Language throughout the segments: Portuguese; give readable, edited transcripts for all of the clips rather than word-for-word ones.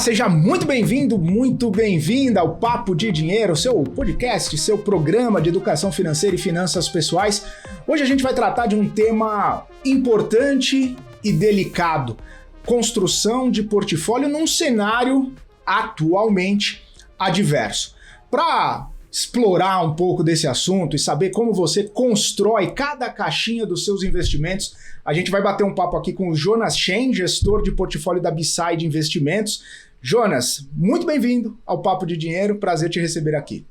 Seja muito bem-vindo, muito bem-vinda ao Papo de Dinheiro, seu podcast, seu programa de educação financeira e finanças pessoais. Hoje a gente vai tratar de um tema importante e delicado: construção de portfólio num cenário atualmente adverso. Para explorar um pouco desse assunto e saber como você constrói cada caixinha dos seus investimentos, a gente vai bater um papo aqui com o Jonas Shen, gestor de portfólio da B-Side Investimentos. Jonas, muito bem-vindo ao Papo de Dinheiro, prazer te receber aqui.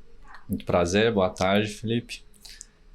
Muito prazer, boa tarde, Felipe.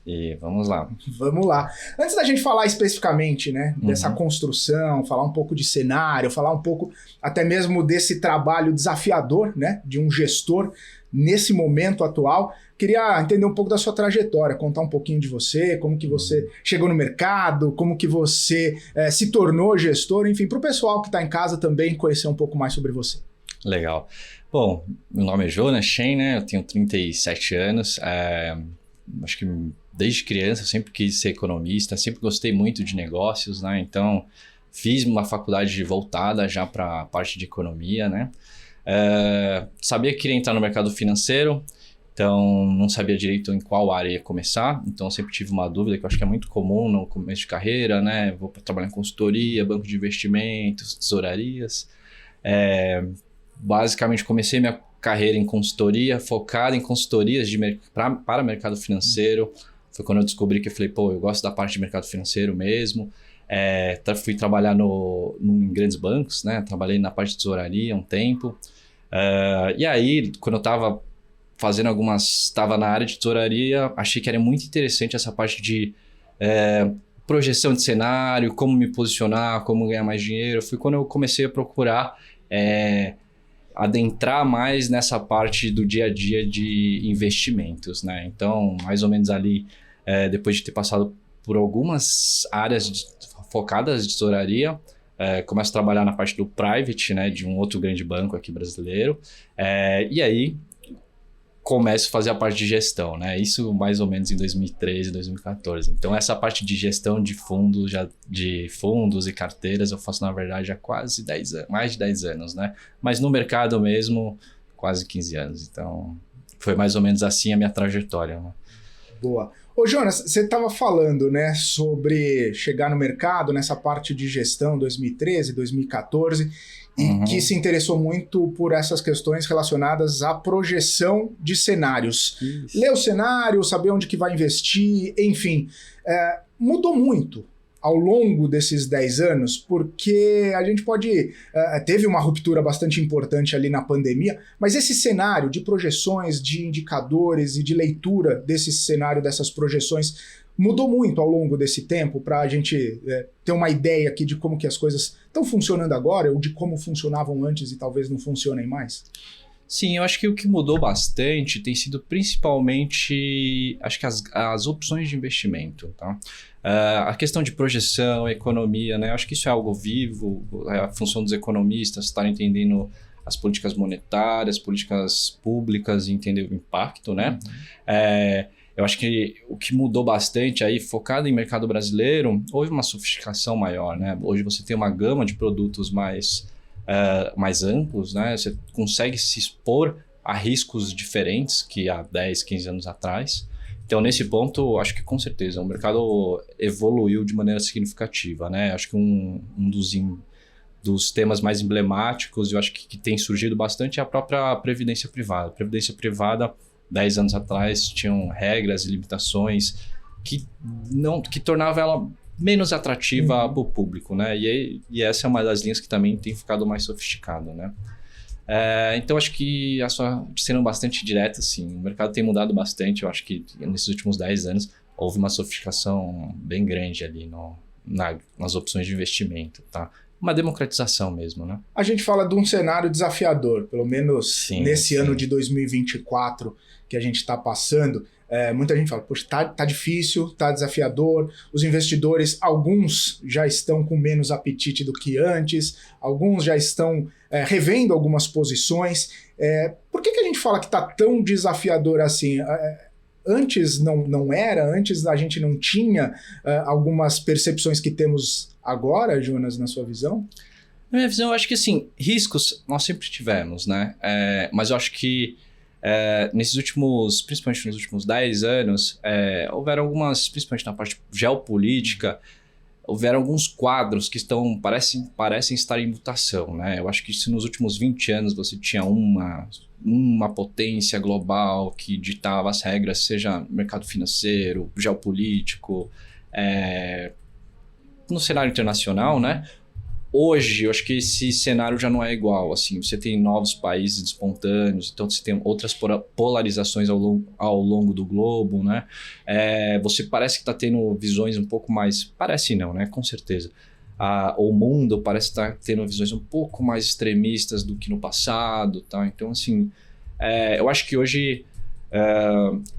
E vamos lá. Vamos lá. Antes da gente falar especificamente, né, dessa construção, falar um pouco de cenário, falar um pouco até mesmo desse trabalho desafiador, né, de um gestor nesse momento atual, queria entender um pouco da sua trajetória, contar um pouquinho de você, como que você chegou no mercado, como que você se tornou gestor, enfim, para o pessoal que está em casa também conhecer um pouco mais sobre você. Legal. Bom, meu nome é Jonas Shen, né? Eu tenho 37 anos. Acho que desde criança eu sempre quis ser economista, sempre gostei muito de negócios, né? Então, fiz uma faculdade voltada já para a parte de economia, né? Sabia que queria entrar no mercado financeiro, então não sabia direito em qual área ia começar, então sempre tive uma dúvida que eu acho que é muito comum no começo de carreira, né? Vou trabalhar em consultoria, banco de investimentos, tesourarias. Basicamente comecei minha carreira em consultoria, focada em consultorias para mercado financeiro. Foi quando eu descobri que eu falei, eu gosto da parte de mercado financeiro mesmo. Fui trabalhar em grandes bancos, né? Trabalhei na parte de tesouraria um tempo. E aí, quando eu estava na área de tesouraria, achei que era muito interessante essa parte de projeção de cenário, como me posicionar, como ganhar mais dinheiro. Foi quando eu comecei a procurar adentrar mais nessa parte do dia a dia de investimentos, né? Então, mais ou menos ali, depois de ter passado por algumas áreas focadas de tesouraria, começo a trabalhar na parte do private, né, de um outro grande banco aqui brasileiro, e aí começo a fazer a parte de gestão, né? Isso mais ou menos em 2013, 2014. Então essa parte de gestão de fundos, de fundos e carteiras eu faço na verdade há quase 10 anos, mais de 10 anos, né? Mas no mercado mesmo, quase 15 anos. Então foi mais ou menos assim a minha trajetória, né? Boa. Ô Jonas, você estava falando, né, sobre chegar no mercado nessa parte de gestão 2013, 2014 e que se interessou muito por essas questões relacionadas à projeção de cenários. Isso. Ler o cenário, saber onde que vai investir, enfim, mudou muito ao longo desses 10 anos, porque a gente teve uma ruptura bastante importante ali na pandemia, mas esse cenário de projeções, de indicadores e de leitura desse cenário, dessas projeções, mudou muito ao longo desse tempo para a gente ter uma ideia aqui de como que as coisas estão funcionando agora ou de como funcionavam antes e talvez não funcionem mais? Sim, eu acho que o que mudou bastante tem sido principalmente, acho que as opções de investimento, tá? A questão de projeção, economia, né? Eu acho que isso é algo vivo, a função dos economistas estar entendendo as políticas monetárias, políticas públicas e entender o impacto, né? Eu acho que o que mudou bastante aí, focado em mercado brasileiro, houve uma sofisticação maior, né? Hoje você tem uma gama de produtos mais amplos, né? Você consegue se expor a riscos diferentes que há 10, 15 anos atrás. Então, nesse ponto, acho que com certeza o mercado evoluiu de maneira significativa, né? Acho que um dos temas mais emblemáticos, eu acho que tem surgido bastante é a própria previdência privada. A previdência privada, 10 anos atrás, tinham regras e limitações que tornavam ela menos atrativa para o público, né? E essa é uma das linhas que também tem ficado mais sofisticado, né? Então, acho que sendo bastante direta, assim, o mercado tem mudado bastante. Eu acho que nesses últimos 10 anos houve uma sofisticação bem grande ali nas opções de investimento, tá? Uma democratização mesmo, né? A gente fala de um cenário desafiador, pelo menos nesse ano de 2024 que a gente está passando. Muita gente fala, poxa, tá difícil, tá desafiador, os investidores, alguns já estão com menos apetite do que antes, alguns já estão revendo algumas posições. Por que a gente fala que tá tão desafiador assim? Antes não era, antes a gente não tinha algumas percepções que temos agora, Jonas, na sua visão? Na minha visão, eu acho que, assim, riscos nós sempre tivemos, né? Mas eu acho que principalmente nos últimos 10 anos, houveram algumas, principalmente na parte geopolítica, houveram alguns quadros que parecem estar em mutação, né? Eu acho que se nos últimos 20 anos você tinha uma potência global que ditava as regras, seja mercado financeiro, geopolítico, no cenário internacional, né? Hoje, eu acho que esse cenário já não é igual, assim, você tem novos países espontâneos, então você tem outras polarizações ao longo do globo, né? Você parece que está tendo visões um pouco mais... Parece não, né? Com certeza. O mundo parece estar tendo visões um pouco mais extremistas do que no passado, tá? Então, assim, eu acho que hoje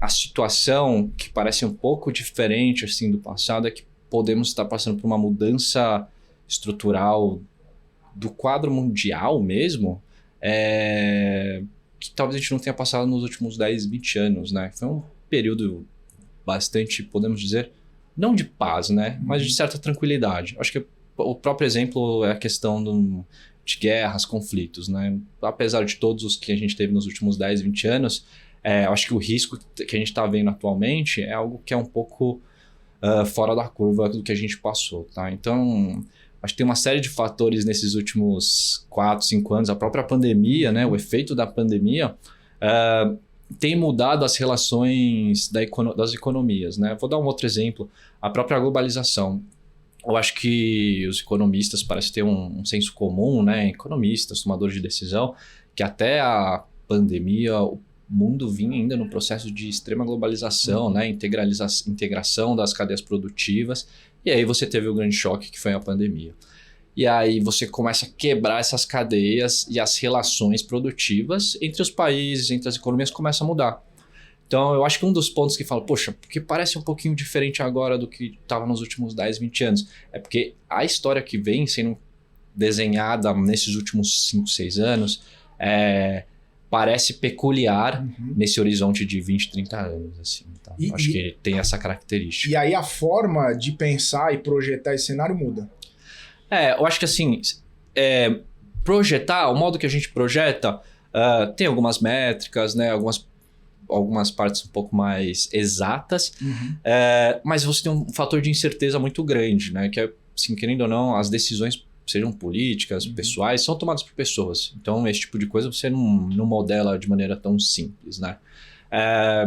a situação que parece um pouco diferente, assim, do passado é que podemos estar passando por uma mudança estrutural do quadro mundial mesmo, que talvez a gente não tenha passado nos últimos 10, 20 anos, né? Foi um período bastante, podemos dizer, não de paz, né? Mas de certa tranquilidade. Acho que o próprio exemplo é a questão de guerras, conflitos, né? Apesar de todos os que a gente teve nos últimos 10, 20 anos, acho que o risco que a gente está vendo atualmente é algo que é um pouco fora da curva do que a gente passou, tá? Então, acho que tem uma série de fatores nesses últimos 4, 5 anos. A própria pandemia, né? O efeito da pandemia tem mudado as relações das economias, né? Vou dar um outro exemplo. A própria globalização. Eu acho que os economistas parecem ter um senso comum, né? Economistas, tomadores de decisão, que até a pandemia o mundo vinha ainda no processo de extrema globalização, né? Integração das cadeias produtivas. E aí você teve o grande choque que foi a pandemia. E aí você começa a quebrar essas cadeias e as relações produtivas entre os países, entre as economias começam a mudar. Então eu acho que um dos pontos que fala, poxa, porque parece um pouquinho diferente agora do que estava nos últimos 10, 20 anos. É porque a história que vem sendo desenhada nesses últimos 5, 6 anos parece peculiar nesse horizonte de 20, 30 anos. Assim, tá? Acho que tem essa característica. E aí a forma de pensar e projetar esse cenário muda. Eu acho que assim, projetar, o modo que a gente projeta, tem algumas métricas, né? Algumas partes um pouco mais exatas, mas você tem um fator de incerteza muito grande, né? Que é, assim, querendo ou não, as decisões, sejam políticas, pessoais, são tomadas por pessoas. Então, esse tipo de coisa você não modela de maneira tão simples, né?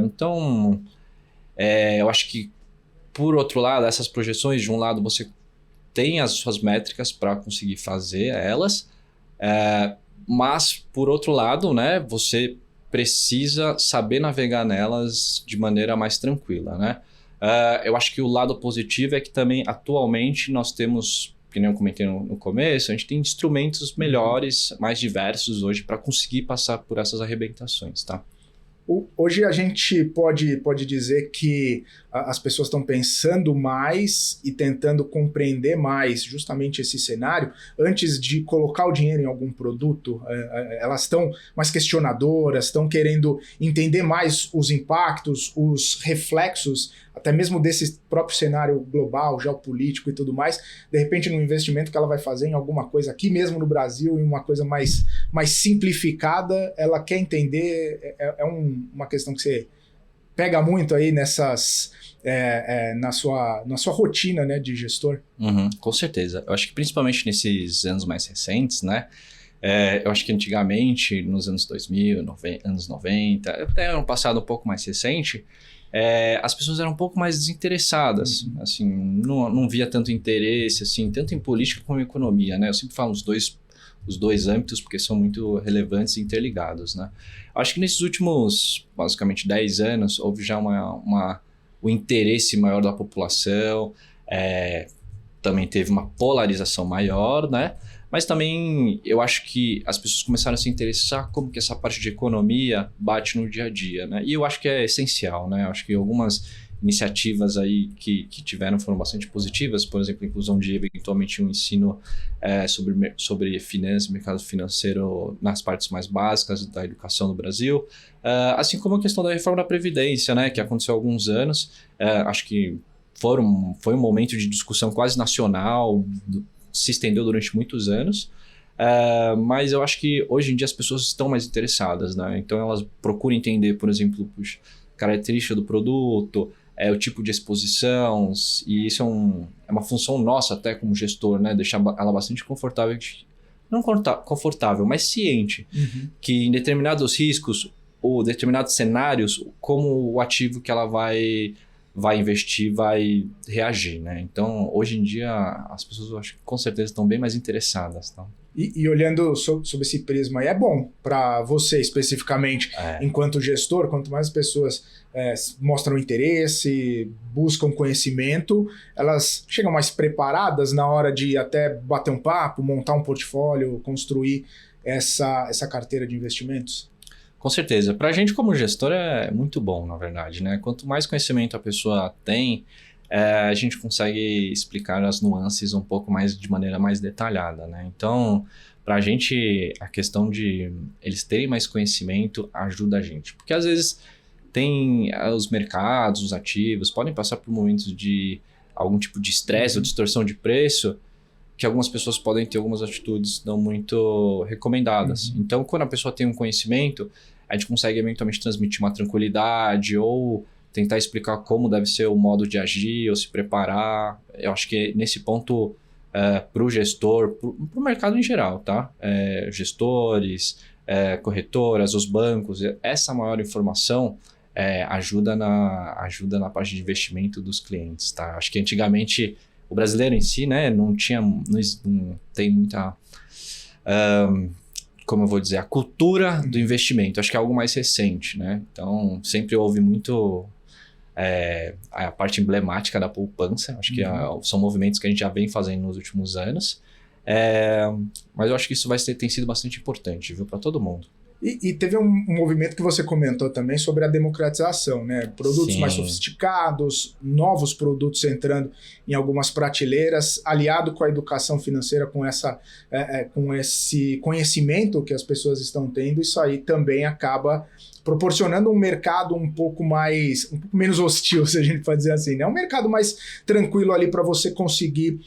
Então, eu acho que, por outro lado, essas projeções, de um lado, você tem as suas métricas para conseguir fazer elas, mas, por outro lado, né, você precisa saber navegar nelas de maneira mais tranquila, né? Eu acho que o lado positivo é que também, atualmente, nós temos, que nem eu comentei no começo, a gente tem instrumentos melhores, mais diversos hoje para conseguir passar por essas arrebentações, tá? Hoje a gente pode dizer que as pessoas estão pensando mais e tentando compreender mais justamente esse cenário. Antes de colocar o dinheiro em algum produto, elas estão mais questionadoras, estão querendo entender mais os impactos, os reflexos, até mesmo desse próprio cenário global, geopolítico e tudo mais. De repente, no investimento que ela vai fazer em alguma coisa aqui mesmo no Brasil, em uma coisa mais simplificada, ela quer entender, uma questão que você pega muito aí na sua rotina, né, de gestor. Com certeza. Eu acho que principalmente nesses anos mais recentes, né? Eu acho que antigamente, nos anos 2000, anos 90, até ano passado um pouco mais recente, as pessoas eram um pouco mais desinteressadas. Assim, não via tanto interesse, assim, tanto em política como em economia, né? Eu sempre falo os dois âmbitos porque são muito relevantes e interligados, né? Acho que nesses últimos, basicamente, 10 anos, houve já o interesse maior da população, também teve uma polarização maior, né? Mas também eu acho que as pessoas começaram a se interessar como que essa parte de economia bate no dia a dia, né? E eu acho que é essencial, né? Eu acho que algumas iniciativas aí que tiveram foram bastante positivas, por exemplo, a inclusão de eventualmente um ensino sobre finanças, mercado financeiro nas partes mais básicas da educação no Brasil, assim como a questão da reforma da Previdência, né, que aconteceu há alguns anos. Acho que foi um momento de discussão quase nacional, se estendeu durante muitos anos, Mas eu acho que hoje em dia as pessoas estão mais interessadas, né? Então elas procuram entender, por exemplo, puxa, característica do produto, o tipo de exposição, e isso é uma função nossa até como gestor, né? Deixar ela bastante confortável, não confortável, mas ciente, que em determinados riscos ou determinados cenários, como o ativo que ela vai investir, vai reagir, né? Então, hoje em dia, as pessoas, eu acho que com certeza estão bem mais interessadas, tá? E olhando sob esse prisma aí, é bom para você especificamente, enquanto gestor, quanto mais as pessoas mostram interesse, buscam conhecimento, elas chegam mais preparadas na hora de até bater um papo, montar um portfólio, construir essa carteira de investimentos? Com certeza. Para a gente como gestor é muito bom, na verdade, né? Quanto mais conhecimento a pessoa tem, a gente consegue explicar as nuances um pouco mais de maneira mais detalhada, né? Então, para a gente, a questão de eles terem mais conhecimento ajuda a gente. Porque às vezes tem os mercados, os ativos, podem passar por momentos de algum tipo de estresse ou distorção de preço, que algumas pessoas podem ter algumas atitudes não muito recomendadas. Então, quando a pessoa tem um conhecimento, a gente consegue eventualmente transmitir uma tranquilidade ou tentar explicar como deve ser o modo de agir ou se preparar. Eu acho que nesse ponto, para o gestor, para o mercado em geral, tá? Gestores, corretoras, os bancos, essa maior informação ajuda na parte de investimento dos clientes, tá? Acho que antigamente o brasileiro em si, né, não tem muita, como eu vou dizer, a cultura do investimento. Acho que é algo mais recente, né? Então, sempre houve muito a parte emblemática da poupança. Acho que são movimentos que a gente já vem fazendo nos últimos anos. Mas eu acho que isso tem sido bastante importante, viu, para todo mundo. E teve um movimento que você comentou também sobre a democratização, né? Produtos mais sofisticados, novos produtos entrando em algumas prateleiras, aliado com a educação financeira, com esse conhecimento que as pessoas estão tendo, isso aí também acaba proporcionando um mercado um pouco menos hostil, se a gente pode dizer assim, né? Um mercado mais tranquilo ali para você conseguir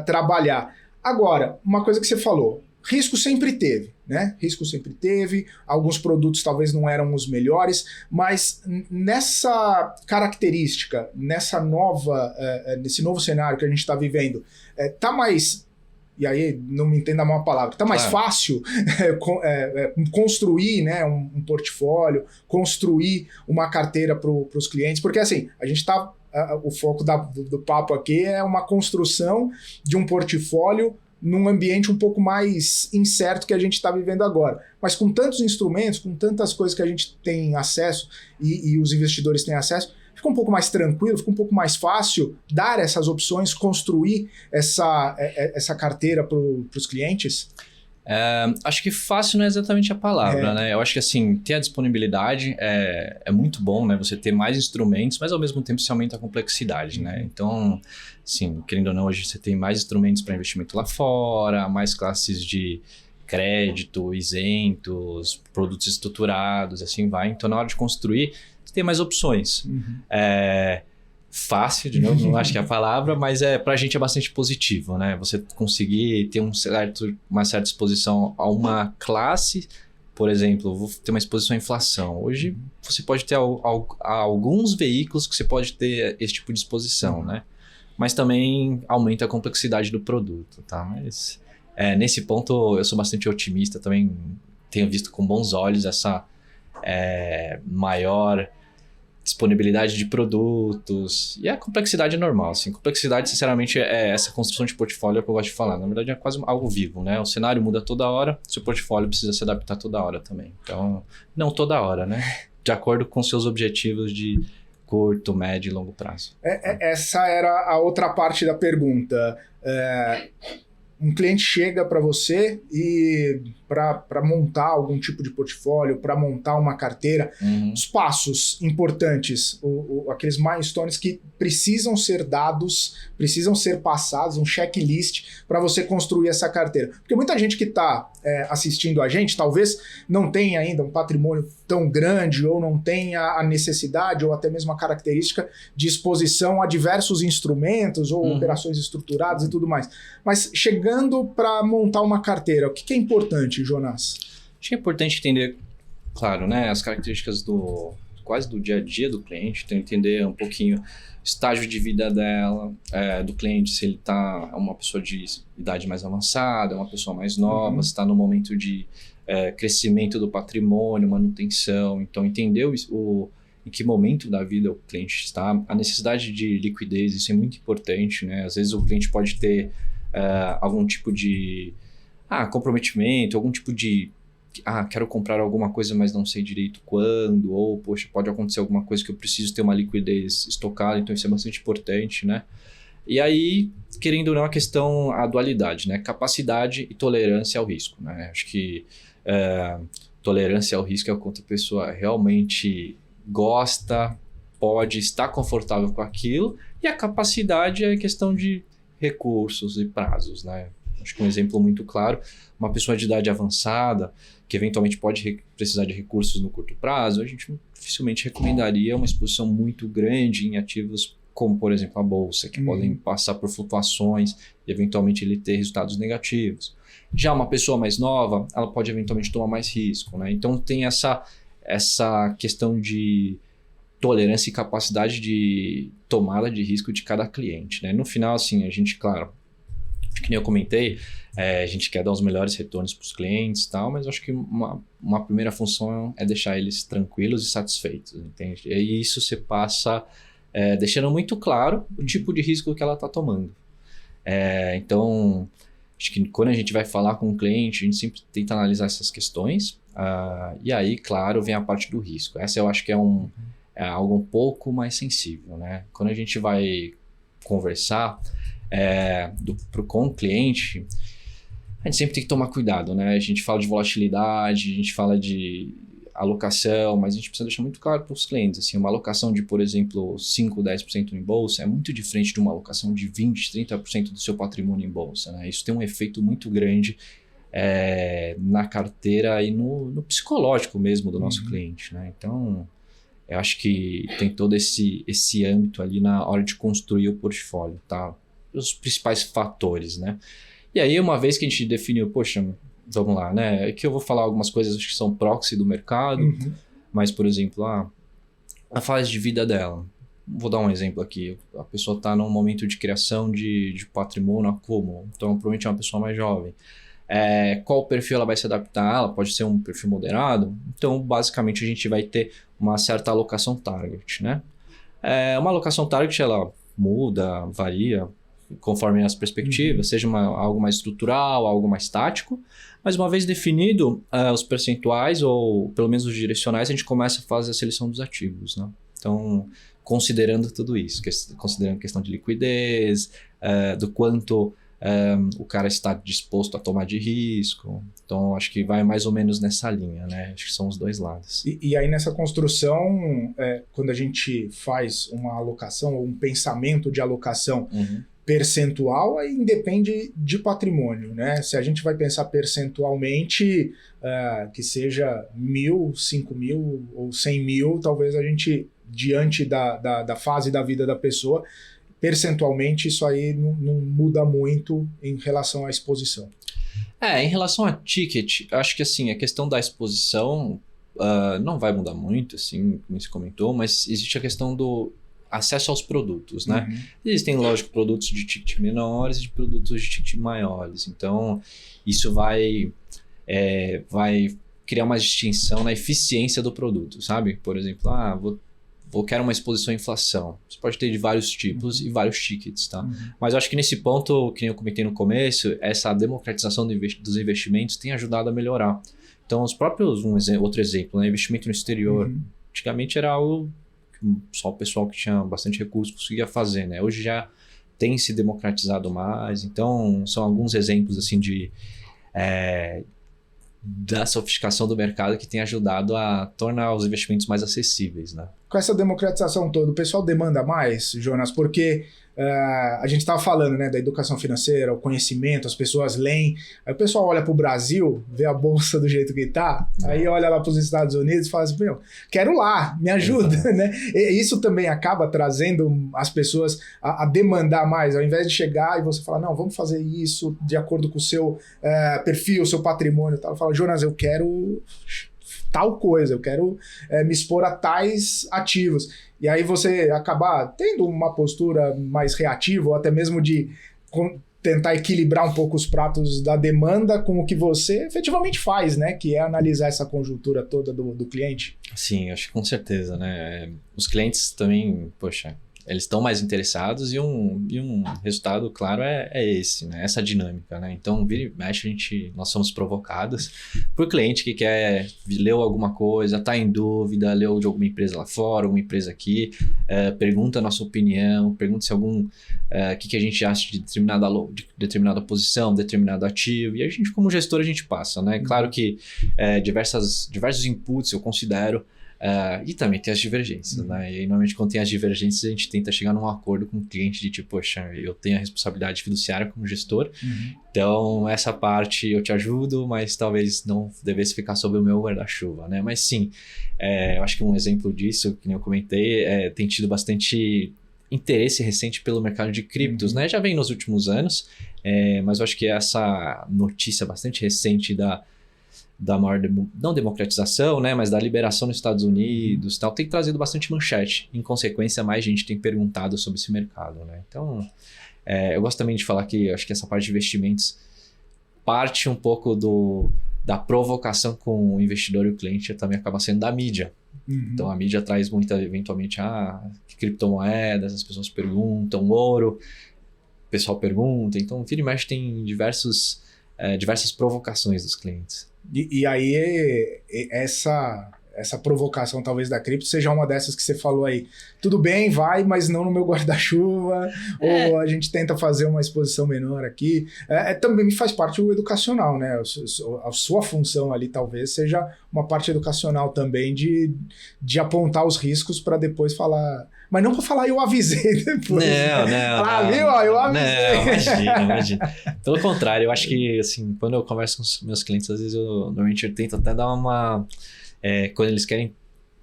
trabalhar. Agora, uma coisa que você falou, risco sempre teve, né? Risco sempre teve, alguns produtos talvez não eram os melhores, mas nessa característica, nesse novo cenário que a gente está vivendo, tá mais, e aí não me entenda mal a palavra, tá mais fácil construir, né, um portfólio, construir uma carteira para os clientes, porque assim, a gente está, o foco do papo aqui é uma construção de um portfólio num ambiente um pouco mais incerto que a gente está vivendo agora. Mas com tantos instrumentos, com tantas coisas que a gente tem acesso e os investidores têm acesso, fica um pouco mais tranquilo, fica um pouco mais fácil dar essas opções, construir essa carteira para os clientes? Acho que fácil não é exatamente a palavra, né? Eu acho que assim, ter a disponibilidade é muito bom, né? Você ter mais instrumentos, mas ao mesmo tempo você aumenta a complexidade, né? Então, assim, querendo ou não, hoje você tem mais instrumentos para investimento lá fora, mais classes de crédito, isentos, produtos estruturados, assim vai. Então, na hora de construir, você tem mais opções. Fácil, de novo, não acho que é a palavra, mas pra gente é bastante positivo, né? Você conseguir ter uma certa exposição a uma classe, por exemplo, vou ter uma exposição à inflação. Hoje você pode ter alguns veículos que você pode ter esse tipo de exposição, né? Mas também aumenta a complexidade do produto, tá? Mas nesse ponto eu sou bastante otimista, também tenho visto com bons olhos essa maior disponibilidade de produtos e a complexidade normal, assim. Complexidade, sinceramente, é essa construção de portfólio que eu gosto de falar. Na verdade, é quase algo vivo, né? O cenário muda toda hora, seu portfólio precisa se adaptar toda hora também. Então, não toda hora, né? De acordo com seus objetivos de curto, médio e longo prazo. Essa era a outra parte da pergunta. Um cliente chega para você e para montar algum tipo de portfólio, para montar uma carteira, os passos importantes, aqueles milestones que precisam ser dados, precisam ser passados, um checklist para você construir essa carteira. Porque muita gente que está assistindo a gente, talvez não tenha ainda um patrimônio tão grande ou não tenha a necessidade ou até mesmo a característica de exposição a diversos instrumentos ou operações estruturadas e tudo mais. Mas chegando para montar uma carteira, o que é importante, Jonas? Acho que é importante entender, claro, né, as características quase do dia a dia do cliente, então entender um pouquinho o estágio de vida do cliente, se ele é uma pessoa de idade mais avançada, uma pessoa mais nova, se está no momento de crescimento do patrimônio, manutenção, então entender em que momento da vida o cliente está, a necessidade de liquidez, isso é muito importante, né? Às vezes o cliente pode ter algum tipo de comprometimento, algum tipo de quero comprar alguma coisa, mas não sei direito quando, ou, poxa, pode acontecer alguma coisa que eu preciso ter uma liquidez estocada, então isso é bastante importante, né? E aí, querendo ou não, a dualidade, né? Capacidade e tolerância ao risco, né? Acho que tolerância ao risco é o quanto a pessoa realmente gosta, pode estar confortável com aquilo, e a capacidade é a questão de recursos e prazos, né? Acho que um exemplo muito claro, uma pessoa de idade avançada, que eventualmente pode precisar de recursos no curto prazo, a gente dificilmente recomendaria uma exposição muito grande em ativos como, por exemplo, a bolsa, que podem passar por flutuações e eventualmente ele ter resultados negativos. Já uma pessoa mais nova, ela pode eventualmente tomar mais risco, né? Então tem essa questão de tolerância e capacidade de tomada de risco de cada cliente, né? No final, assim, a gente, claro, que nem eu comentei, a gente quer dar os melhores retornos para os clientes e tal, mas acho que uma primeira função é deixar eles tranquilos e satisfeitos, entende? E isso você passa deixando muito claro o tipo de risco que ela está tomando. Então, acho que quando a gente vai falar com o cliente, a gente sempre tenta analisar essas questões, e aí, claro, vem a parte do risco. Essa eu acho que é algo um pouco mais sensível, né? Quando a gente vai conversar com o cliente, a gente sempre tem que tomar cuidado, né? A gente fala de volatilidade, a gente fala de alocação, mas a gente precisa deixar muito claro para os clientes, assim, uma alocação de, por exemplo, 5, 10% em bolsa é muito diferente de uma alocação de 20, 30% do seu patrimônio em bolsa, né? Isso tem um efeito muito grande na carteira e no psicológico mesmo do nosso cliente, né? Então, eu acho que tem todo esse âmbito ali na hora de construir o portfólio, tá? Os principais fatores, né? E aí, uma vez que a gente definiu, poxa, vamos lá, né? Aqui eu vou falar algumas coisas que são proxy do mercado, mas, por exemplo, a fase de vida dela. Vou dar um exemplo aqui. A pessoa está num momento de criação de patrimônio acúmulo, então provavelmente é uma pessoa mais jovem. Qual perfil ela vai se adaptar? Ela pode ser um perfil moderado? Então, basicamente, a gente vai ter uma certa alocação target, né? Uma alocação target, ela muda, varia, conforme as perspectivas, seja algo mais estrutural, algo mais tático, mas uma vez definido os percentuais ou pelo menos os direcionais, a gente começa a fazer a seleção dos ativos, né? Então, considerando tudo isso, considerando a questão de liquidez, do quanto o cara está disposto a tomar de risco. Então, acho que vai mais ou menos nessa linha, né? Acho que são os dois lados. E aí, nessa construção, quando a gente faz uma alocação ou um pensamento de alocação percentual, aí independe de patrimônio, né? Se a gente vai pensar percentualmente, que seja 1.000, 5.000 ou 100.000, talvez a gente, diante da fase da vida da pessoa, percentualmente isso aí não muda muito em relação à exposição. Em relação a ticket, acho que assim, a questão da exposição não vai mudar muito, assim, como você comentou, mas existe a questão do acesso aos produtos, né? Existem, lógico, produtos de ticket menores e de produtos de ticket maiores. Então, isso vai criar uma distinção na eficiência do produto, sabe? Por exemplo, quero uma exposição à inflação. Você pode ter de vários tipos e vários tickets, tá? Mas eu acho que nesse ponto, que eu comentei no começo, essa democratização dos investimentos tem ajudado a melhorar. Então, os próprios, outro exemplo, né? Investimento no exterior. Antigamente era algo só o pessoal que tinha bastante recurso conseguia fazer, né? Hoje já tem se democratizado mais, então são alguns exemplos assim da sofisticação do mercado que tem ajudado a tornar os investimentos mais acessíveis, né? com essa democratização toda, o pessoal demanda mais, Jonas? Porque a gente estava falando, né, da educação financeira, o conhecimento, as pessoas leem, aí o pessoal olha para o Brasil, vê a bolsa do jeito que está, aí olha lá para os Estados Unidos e fala assim, meu, quero lá, me ajuda, né? E isso também acaba trazendo as pessoas a demandar mais, ao invés de chegar e você falar, não, vamos fazer isso de acordo com o seu perfil, o seu patrimônio e tal. Fala, Jonas, eu quero tal coisa, eu quero me expor a tais ativos. E aí você acabar tendo uma postura mais reativa, ou até mesmo de tentar equilibrar um pouco os pratos da demanda com o que você efetivamente faz, né? Que é analisar essa conjuntura toda do cliente. Sim, acho que com certeza, né? Os clientes também, poxa, eles estão mais interessados e um resultado, claro, é esse, né? Essa dinâmica, né? Então, vira e mexe, nós somos provocados por cliente que quer, leu alguma coisa, está em dúvida, leu de alguma empresa lá fora, alguma empresa aqui, pergunta a nossa opinião, pergunta se o que a gente acha de determinada posição, determinado ativo, e a gente, como gestor, a gente passa, né? Claro que diversos inputs eu considero, e também tem as divergências, né? E aí, normalmente, quando tem as divergências, a gente tenta chegar num acordo com o cliente de tipo, poxa, eu tenho a responsabilidade fiduciária como gestor, então essa parte eu te ajudo, mas talvez não devesse ficar sob o meu guarda-chuva, né? Mas sim, eu acho que um exemplo disso, que nem eu comentei, tem tido bastante interesse recente pelo mercado de criptos, né? Já vem nos últimos anos, mas eu acho que essa notícia bastante recente da maior, não democratização, né, mas da liberação nos Estados Unidos, tal, tem trazido bastante manchete. Em consequência, mais gente tem perguntado sobre esse mercado, né? Então, eu gosto também de falar que acho que essa parte de investimentos parte um pouco da provocação com o investidor e o cliente, também acaba sendo da mídia. Então, a mídia traz eventualmente, criptomoedas, as pessoas perguntam, ouro, o pessoal pergunta. Então, vira e mexe tem diversas provocações dos clientes. E aí essa provocação talvez da cripto seja uma dessas que você falou aí. Tudo bem, vai, mas não no meu guarda-chuva, ou a gente tenta fazer uma exposição menor aqui. Também faz parte do educacional, né? A sua função ali talvez seja uma parte educacional também de apontar os riscos para depois falar... Mas não para falar eu avisei depois. Não. Viu? Eu avisei. Não, imagina. Pelo contrário, eu acho que assim, quando eu converso com os meus clientes, às vezes normalmente eu tento até dar uma... quando eles querem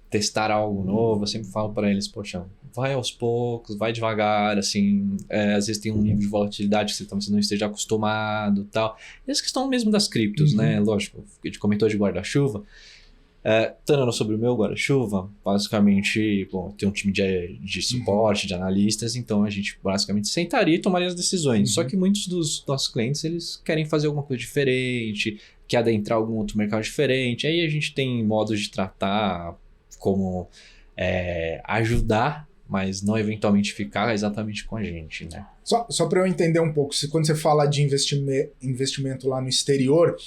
testar algo novo, eu sempre falo para eles, poxa, vai aos poucos, vai devagar, assim, às vezes tem um nível de volatilidade que você talvez não esteja acostumado e tal. E essa questão mesmo das criptos, né? Lógico, a gente comentou de guarda-chuva. Falando sobre o meu guarda-chuva, basicamente, tem um time de suporte, de analistas, então a gente basicamente sentaria e tomaria as decisões. Só que muitos dos nossos clientes, eles querem fazer alguma coisa diferente, quer adentrar algum outro mercado diferente. Aí a gente tem modos de tratar como ajudar, mas não eventualmente ficar exatamente com a gente, né? Só para eu entender um pouco, quando você fala de investimento lá no exterior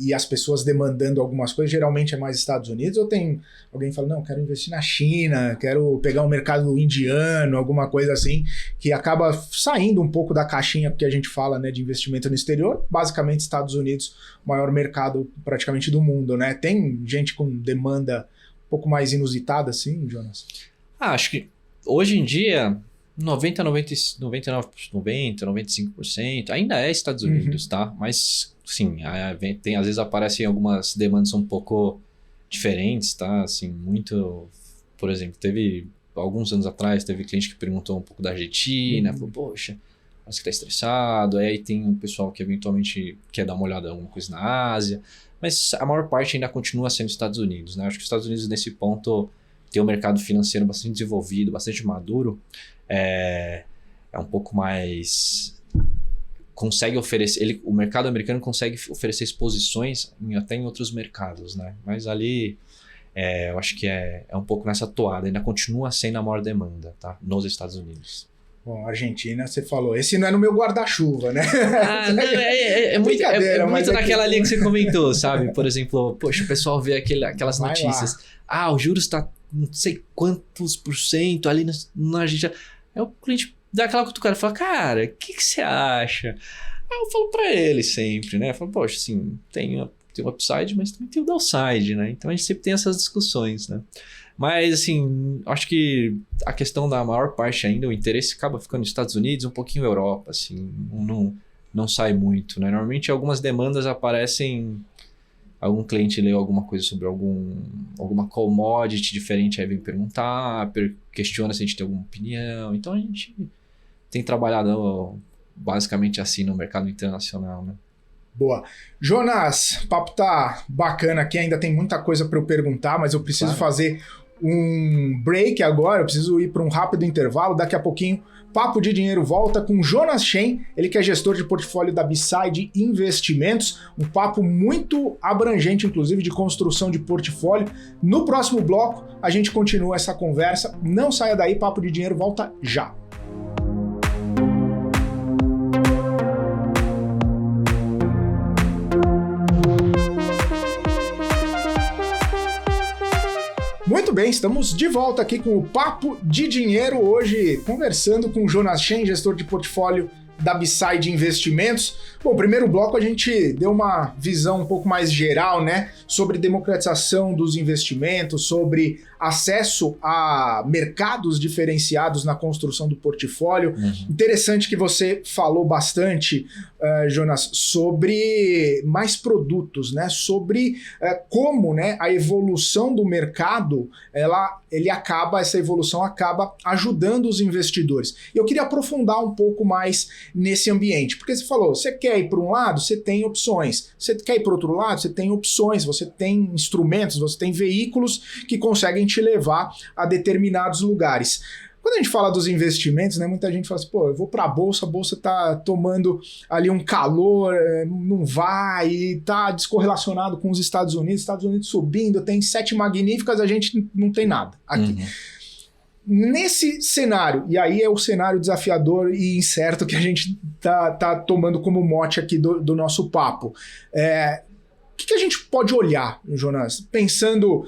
e as pessoas demandando algumas coisas, geralmente é mais Estados Unidos, ou tem alguém que fala, não, quero investir na China, quero pegar um mercado indiano, alguma coisa assim, que acaba saindo um pouco da caixinha que a gente fala, né, de investimento no exterior. Basicamente, Estados Unidos, o maior mercado praticamente do mundo, né? Tem gente com demanda um pouco mais inusitada assim, Jonas? Acho que hoje em dia, 95% ainda é Estados Unidos, tá? Mas, sim, às vezes aparecem algumas demandas um pouco diferentes, tá? Assim, muito... Por exemplo, alguns anos atrás, teve cliente que perguntou um pouco da Argentina, falou, poxa, acho que tá estressado. Aí tem um pessoal que eventualmente quer dar uma olhada em alguma coisa na Ásia. Mas a maior parte ainda continua sendo Estados Unidos, né? Acho que os Estados Unidos, nesse ponto... tem um mercado financeiro bastante desenvolvido, bastante maduro, é um pouco mais... consegue oferecer... o mercado americano consegue oferecer exposições até em outros mercados, né? Mas ali, eu acho que é um pouco nessa toada, ainda continua sendo a maior demanda, tá? Nos Estados Unidos. Bom, Argentina, você falou, esse não é no meu guarda-chuva, né? Não, é muito naquela linha que você comentou, sabe? Por exemplo, poxa, o pessoal vê aquelas notícias. O juros está não sei quantos % ali na Argentina. Aí o cliente dá aquela cutucada e fala, cara, o que você acha? Aí eu falo para ele sempre, né? Eu falo, poxa, assim, tem o upside, mas também tem o downside, né? Então a gente sempre tem essas discussões, né? Mas, assim, acho que a questão da maior parte ainda, o interesse acaba ficando nos Estados Unidos, um pouquinho Europa, assim, não sai muito, né? Normalmente algumas demandas aparecem, algum cliente leu alguma coisa sobre alguma commodity diferente, aí vem perguntar, questiona se a gente tem alguma opinião. Então a gente tem trabalhado basicamente assim no mercado internacional, né? Boa. Jonas, o papo tá bacana aqui, ainda tem muita coisa para eu perguntar, mas eu preciso fazer um break agora, eu preciso ir para um rápido intervalo, daqui a pouquinho Papo de Dinheiro volta com Jonas Shen, ele que é gestor de portfólio da B-Side Investimentos, um papo muito abrangente, inclusive, de construção de portfólio. No próximo bloco, a gente continua essa conversa, não saia daí, Papo de Dinheiro volta já. Muito bem, estamos de volta aqui com o Papo de Dinheiro, hoje conversando com o Jonas Shen, gestor de portfólio da B-Side Investimentos. Bom, primeiro bloco a gente deu uma visão um pouco mais geral, né, sobre democratização dos investimentos, sobre acesso a mercados diferenciados na construção do portfólio. Interessante que você falou bastante, Jonas, sobre mais produtos, né, sobre como, né, a evolução do mercado, essa evolução acaba ajudando os investidores. E eu queria aprofundar um pouco mais nesse ambiente, porque você falou, você quer ir para um lado, você tem opções, você quer ir para outro lado, você tem opções, você tem instrumentos, você tem veículos que conseguem te levar a determinados lugares. Quando a gente fala dos investimentos, né, muita gente fala assim, pô, eu vou para a bolsa tá tomando ali um calor, não vai, tá descorrelacionado com os Estados Unidos subindo, tem 7 magníficas, a gente não tem nada aqui. Nesse cenário, e aí é o cenário desafiador e incerto que a gente tá tomando como mote aqui do nosso papo, o que a gente pode olhar, Jonas, pensando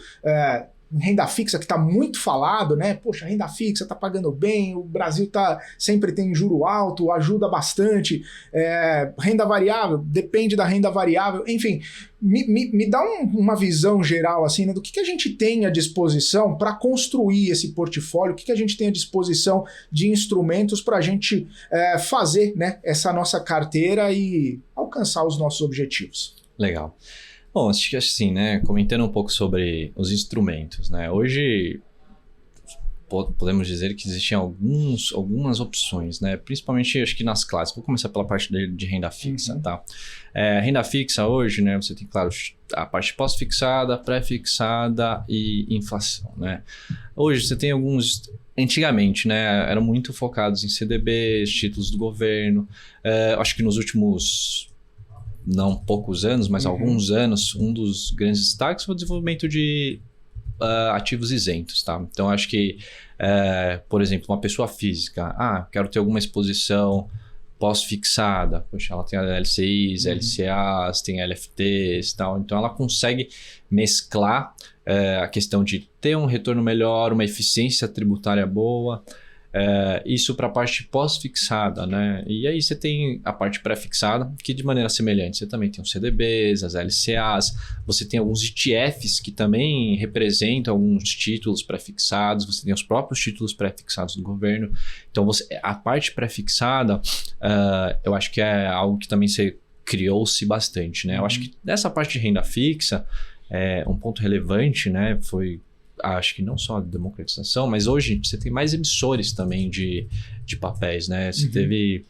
em renda fixa, que está muito falado, né? Poxa, renda fixa está pagando bem, o Brasil sempre tem juro alto, ajuda bastante, renda variável, depende da renda variável, enfim, me dá uma visão geral assim, né, do que a gente tem à disposição para construir esse portfólio, o que a gente tem à disposição de instrumentos para a gente fazer, né, essa nossa carteira e alcançar os nossos objetivos. Legal. Bom, acho que assim, né, comentando um pouco sobre os instrumentos, né, hoje podemos dizer que existem algumas opções, né, principalmente acho que nas classes. Vou começar pela parte de renda fixa, tá? Renda fixa hoje, né, você tem, claro, a parte pós-fixada, pré-fixada e inflação, né. Hoje você tem alguns, antigamente, né, eram muito focados em CDBs, títulos do governo, acho que nos últimos não poucos anos, mas alguns anos, um dos grandes destaques foi o desenvolvimento de ativos isentos, tá? Então, acho que, por exemplo, uma pessoa física, quero ter alguma exposição pós-fixada, poxa, ela tem LCIs, LCAs, tem LFTs e tal, então ela consegue mesclar a questão de ter um retorno melhor, uma eficiência tributária boa, isso para a parte pós-fixada, né? E aí você tem a parte pré-fixada, que de maneira semelhante, você também tem os CDBs, as LCAs, você tem alguns ETFs que também representam alguns títulos pré-fixados, você tem os próprios títulos pré-fixados do governo. Então, a parte pré-fixada, eu acho que é algo que também criou-se bastante, né? Eu acho que nessa parte de renda fixa, um ponto relevante, né, foi, acho que não só a democratização, mas hoje você tem mais emissores também de papéis, né? Você teve,